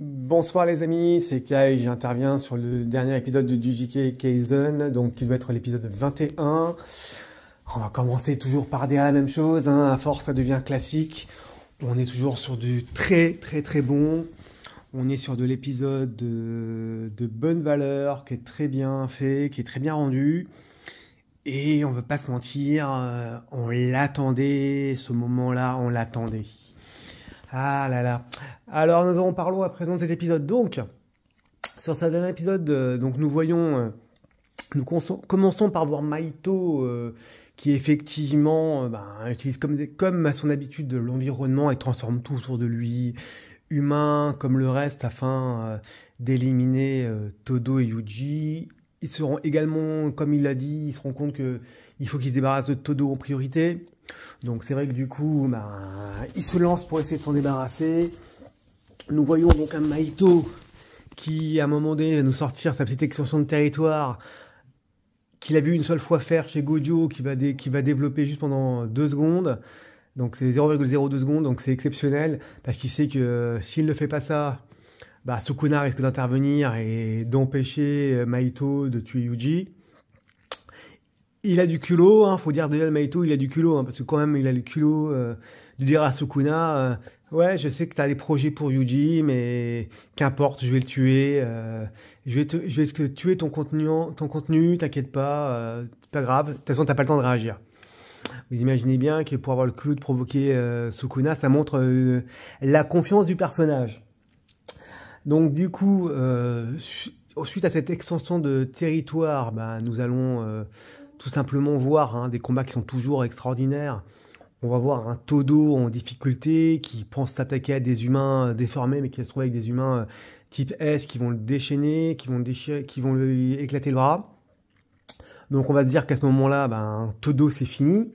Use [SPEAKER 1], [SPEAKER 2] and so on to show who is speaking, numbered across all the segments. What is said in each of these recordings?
[SPEAKER 1] Bonsoir les amis, c'est Kai, j'interviens sur le dernier épisode de JJK Kaisen, donc qui doit être l'épisode 21. On va commencer toujours par dire la même chose, hein, à force ça devient classique. On est toujours sur du très bon. On est sur de l'épisode de bonne valeur, qui est très bien fait, qui est très bien rendu. Et on ne veut pas se mentir, on l'attendait, ce moment-là, on l'attendait. Ah là là. Alors parlons à présent de cet épisode. Donc, sur ce dernier épisode, donc nous voyons, commençons par voir Mahito qui effectivement utilise comme à son habitude de l'environnement et transforme tout autour de lui, humain comme le reste, afin d'éliminer Todo et Yuji. Ils seront également, comme il l'a dit, ils se rendent compte qu'il faut qu'ils se débarrassent de Todo en priorité. Donc c'est vrai que du coup, il se lance pour essayer de s'en débarrasser. Nous voyons donc un Mahito qui, à un moment donné, va nous sortir sa petite extension de territoire qu'il a vu une seule fois faire chez Gojo, qui va développer juste pendant 2 secondes. Donc c'est 0,02 secondes, donc c'est exceptionnel, parce qu'il sait que s'il ne fait pas ça, Sukuna risque d'intervenir et d'empêcher Mahito de tuer Yuji. Il a du culot, faut dire déjà le Mahito, il a du culot, parce que quand même il a le culot de dire à Sukuna, ouais, je sais que tu as des projets pour Yuji, mais qu'importe, je vais le tuer, je vais tuer ton contenu, t'inquiète pas, c'est pas grave, de toute façon t'as pas le temps de réagir. Vous imaginez bien que pour avoir le culot de provoquer Sukuna, ça montre la confiance du personnage. Donc du coup, suite à cette extension de territoire, nous allons tout simplement voir des combats qui sont toujours extraordinaires. On va voir un Todo en difficulté qui pense s'attaquer à des humains déformés, mais qui va se trouver avec des humains type S qui vont le déchaîner, qui vont lui éclater le bras. Donc on va se dire qu'à ce moment-là, Todo c'est fini.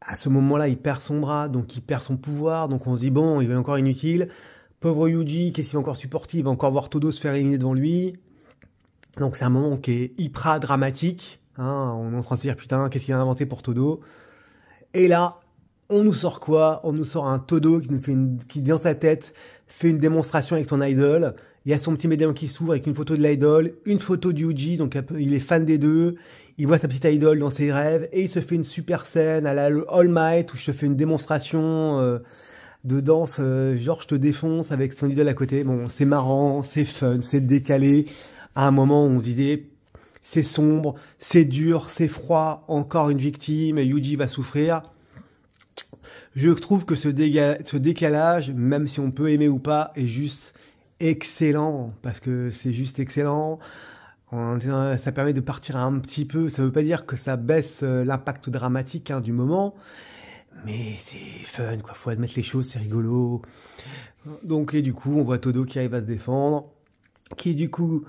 [SPEAKER 1] À ce moment-là, il perd son bras, donc il perd son pouvoir. Donc on se dit bon, il va encore inutile. Pauvre Yuji, qu'est-ce qu'il va encore supporter? Il va encore voir Todo se faire éliminer devant lui. Donc c'est un moment qui est hyper dramatique. On est en train de se dire putain, qu'est-ce qu'il a inventé pour Todo? Et là, on nous sort quoi? On nous sort un Todo qui dans sa tête fait une démonstration avec son idole. Il y a son petit médaillon qui s'ouvre avec une photo de l'idole, une photo de Yuji, donc il est fan des deux. Il voit sa petite idole dans ses rêves et il se fait une super scène à la All Might où je te fais une démonstration de danse, genre je te défonce avec son idole à côté. Bon, c'est marrant, c'est fun, c'est décalé. À un moment, on se disait, c'est sombre, c'est dur, c'est froid, encore une victime, Yuji va souffrir. Je trouve que ce décalage, même si on peut aimer ou pas, est juste excellent, parce que c'est juste excellent. Ça permet de partir un petit peu, ça veut pas dire que ça baisse l'impact dramatique du moment, mais c'est fun, quoi. Faut admettre les choses, c'est rigolo. Donc, et du coup, on voit Todo qui arrive à se défendre, qui du coup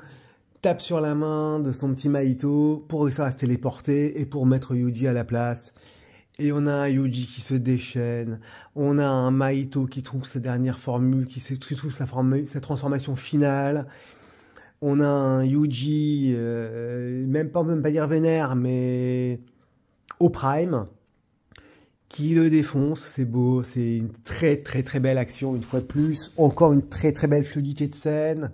[SPEAKER 1] tape sur la main de son petit Mahito pour réussir à se téléporter et pour mettre Yuji à la place. Et on a un Yuji qui se déchaîne, on a un Mahito qui trouve sa dernière formule, qui trouve sa transformation finale. On a un Yuji, même pas dire vénère, mais au prime, qui le défonce. C'est beau, c'est une très belle action une fois de plus. Encore une très belle fluidité de scène.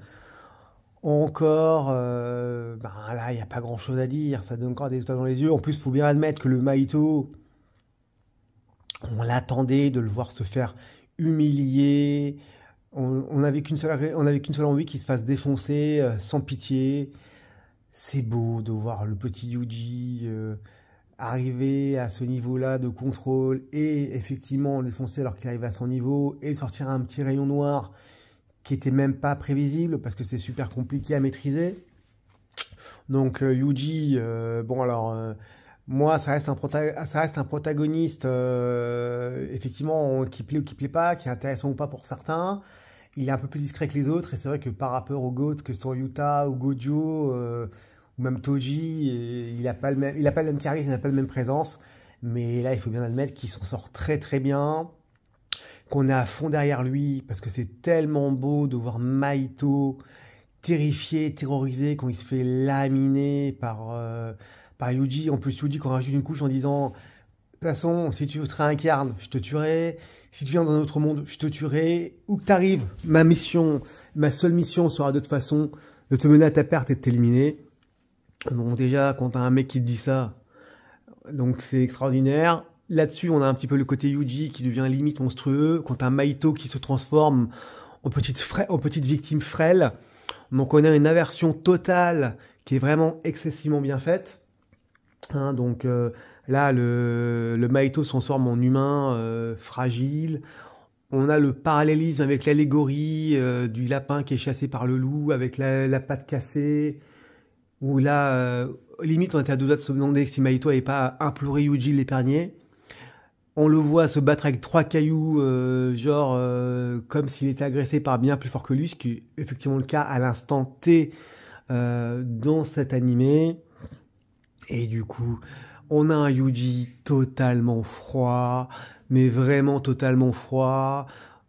[SPEAKER 1] Encore, là, il n'y a pas grand chose à dire, ça donne encore des étoiles dans les yeux. En plus, il faut bien admettre que le Mahito, on l'attendait de le voir se faire humilier. On n'avait qu'une seule envie qu'il se fasse défoncer sans pitié. C'est beau de voir le petit Yuji arriver à ce niveau-là de contrôle et effectivement le défoncer alors qu'il arrive à son niveau et sortir un petit rayon noir qui était même pas prévisible parce que c'est super compliqué à maîtriser. Donc Yuji, moi ça reste un protagoniste effectivement qui plaît ou qui plaît pas, qui est intéressant ou pas pour certains. Il est un peu plus discret que les autres et c'est vrai que par rapport aux GOAT que sont Yuta ou Gojo ou même Toji, il a pas le même charisme, il n'a pas la même présence. Mais là il faut bien admettre qu'il s'en sort très bien. Qu'on est à fond derrière lui, parce que c'est tellement beau de voir Mahito terrifié, terrorisé, quand il se fait laminer par Yuji. En plus, Yuji, quand il rajoute une couche en disant toute façon, si tu te réincarnes, je te tuerai. Si tu viens dans un autre monde, je te tuerai. Où que t'arrives, ma seule mission sera de toute façon de te mener à ta perte et de t'éliminer. Donc déjà, quand t'as un mec qui te dit ça, donc c'est extraordinaire. Là-dessus, on a un petit peu le côté Yuji qui devient limite monstrueux. Quand t'as un Mahito qui se transforme en petite victime frêle. Donc on a une aversion totale qui est vraiment excessivement bien faite. Hein, donc là, le Mahito se transforme en humain fragile. On a le parallélisme avec l'allégorie du lapin qui est chassé par le loup avec la patte cassée. Où là, limite, on était à deux doigts de se demander si Mahito n'avait pas imploré Yuji de l'épargner. On le voit se battre avec 3 cailloux, comme s'il était agressé par bien plus fort que lui, ce qui est effectivement le cas à l'instant T dans cet animé. Et du coup, on a un Yuji totalement froid, mais vraiment totalement froid,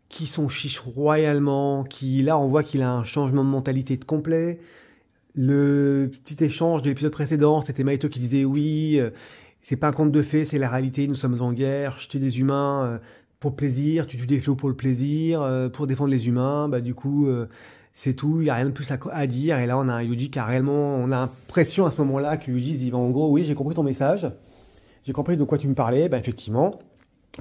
[SPEAKER 1] qui s'en fiche royalement, qui là on voit qu'il a un changement de mentalité de complet. Le petit échange de l'épisode précédent, c'était Mahito qui disait oui, c'est pas un conte de fées, c'est la réalité, nous sommes en guerre, je tue des humains pour le plaisir, tu tues des flots pour le plaisir, pour défendre les humains, bah du coup c'est tout, il n'y a rien de plus à dire. Et là on a un Yuji qui a réellement, on a l'impression à ce moment-là que Yuji se dit en gros oui j'ai compris ton message, j'ai compris de quoi tu me parlais, bah effectivement,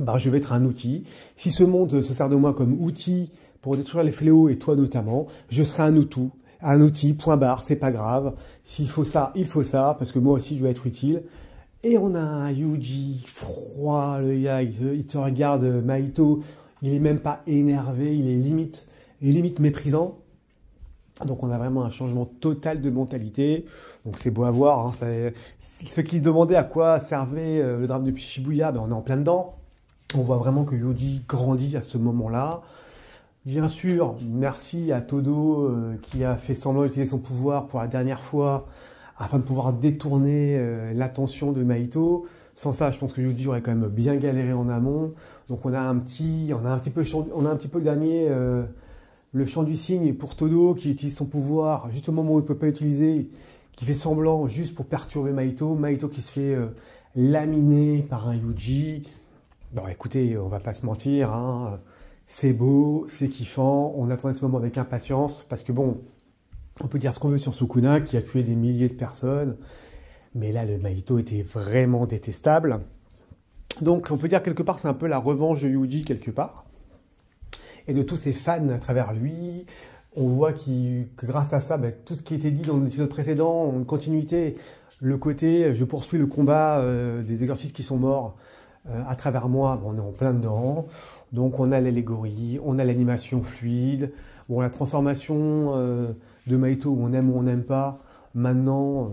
[SPEAKER 1] bah je vais être un outil. Si ce monde se sert de moi comme outil pour détruire les fléaux et toi notamment, je serai un outil, point barre, c'est pas grave. S'il faut ça, il faut ça, parce que moi aussi je dois être utile. Et on a un Yuji froid, le gars, il te regarde, Mahito, il est même pas énervé, il est limite méprisant. Donc on a vraiment un changement total de mentalité. Donc c'est beau à voir. Hein, ceux qui demandaient à quoi servait le drame de Shibuya, ben on est en plein dedans. On voit vraiment que Yuji grandit à ce moment-là. Bien sûr, merci à Todo qui a fait semblant d'utiliser son pouvoir pour la dernière fois afin de pouvoir détourner l'attention de Mahito. Sans ça, je pense que Yuji aurait quand même bien galéré en amont. Donc on a un petit peu le dernier, le chant du cygne pour Todo qui utilise son pouvoir juste au moment où il peut pas l'utiliser, qui fait semblant juste pour perturber Mahito. Mahito qui se fait laminer par un Yuji. Bon, écoutez, on va pas se mentir, hein. C'est beau, c'est kiffant, on attendait ce moment avec impatience, parce que bon, on peut dire ce qu'on veut sur Sukuna, qui a tué des milliers de personnes, mais là, le Mahito était vraiment détestable. Donc, on peut dire quelque part, c'est un peu la revanche de Yuji, quelque part, et de tous ses fans à travers lui. On voit que grâce à ça, bah, tout ce qui était dit dans l'épisode précédent, en continuité, le côté, je poursuis le combat des exorcistes qui sont morts, à travers moi, bon, on est en plein dedans. Donc on a l'allégorie, on a l'animation fluide, bon, la transformation de Mahito où on aime ou on n'aime pas. Maintenant,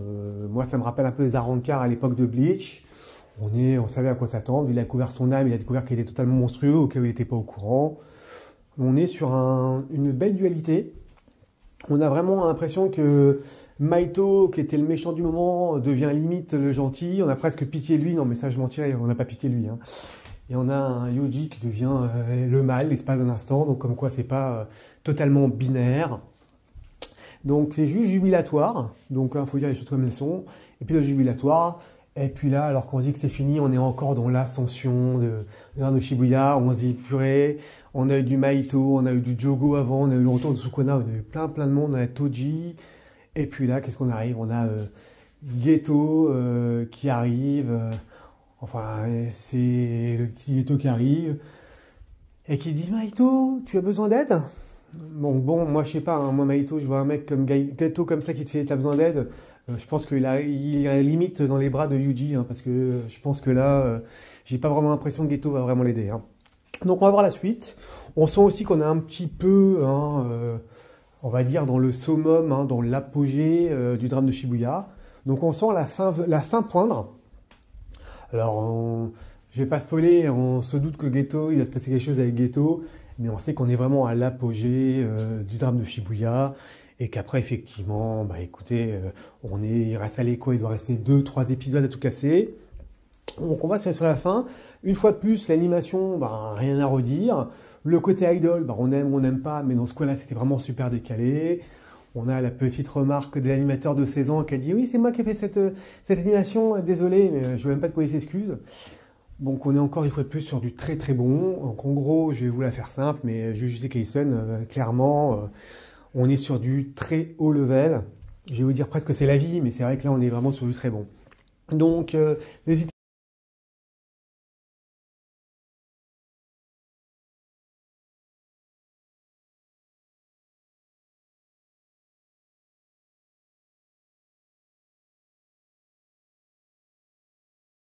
[SPEAKER 1] moi ça me rappelle un peu les Arrancar à l'époque de Bleach. On savait à quoi s'attendre, il a découvert son âme, il a découvert qu'il était totalement monstrueux, auquel il n'était pas au courant. On est sur une belle dualité. On a vraiment l'impression que Mahito, qui était le méchant du moment, devient limite le gentil. On a presque pitié de lui. Non, mais ça, je mentirais, on n'a pas pitié de lui. Hein. Et on a un Yuji qui devient le mal, l'espace d'un instant. Donc, comme quoi, c'est pas totalement binaire. Donc, c'est juste jubilatoire. Donc, il faut dire les choses comme elles sont. Et puis, le jubilatoire. Et puis là, alors qu'on se dit que c'est fini, on est encore dans l'ascension de Shibuya. On se dit, purée, on a eu du Mahito, on a eu du Jogo avant, on a eu le retour de Sukuna, on a eu plein de monde, on a Toji. Et puis là, qu'est-ce qu'on arrive? On a Geto qui arrive. Enfin, c'est le petit Geto qui arrive. Et qui dit, Mahito, tu as besoin d'aide? Bon, moi je sais pas, hein, moi Mahito, je vois un mec comme Geto comme ça qui te fait, t'as besoin d'aide. Je pense qu'il est limite dans les bras de Yuji, hein, parce que je pense que là, j'ai pas vraiment l'impression que Geto va vraiment l'aider. Hein. Donc on va voir la suite. On sent aussi qu'on a un petit peu, hein, on va dire, dans le summum, hein, dans l'apogée du drame de Shibuya. Donc on sent la fin poindre. Alors, je vais pas spoiler, on se doute que Geto, il va se passer quelque chose avec Geto, mais on sait qu'on est vraiment à l'apogée du drame de Shibuya. Et qu'après, effectivement, bah écoutez, il reste à l'écho, il doit rester 2-3 épisodes à tout casser. Donc on va sur la fin. Une fois de plus, l'animation, bah, rien à redire. Le côté idol, bah, on aime ou on n'aime pas, mais dans ce cas-là, c'était vraiment super décalé. On a la petite remarque de l'animateur de 16 ans qui a dit « Oui, c'est moi qui ai fait cette animation, désolé, mais je ne veux même pas de quoi il s'excuse ». Donc on est encore une fois de plus sur du très très bon. Donc en gros, je vais vous la faire simple, mais Jujutsu Kaisen, clairement, on est sur du très haut level. Je vais vous dire presque que c'est la vie, mais c'est vrai que là on est vraiment sur du très bon. Donc n'hésitez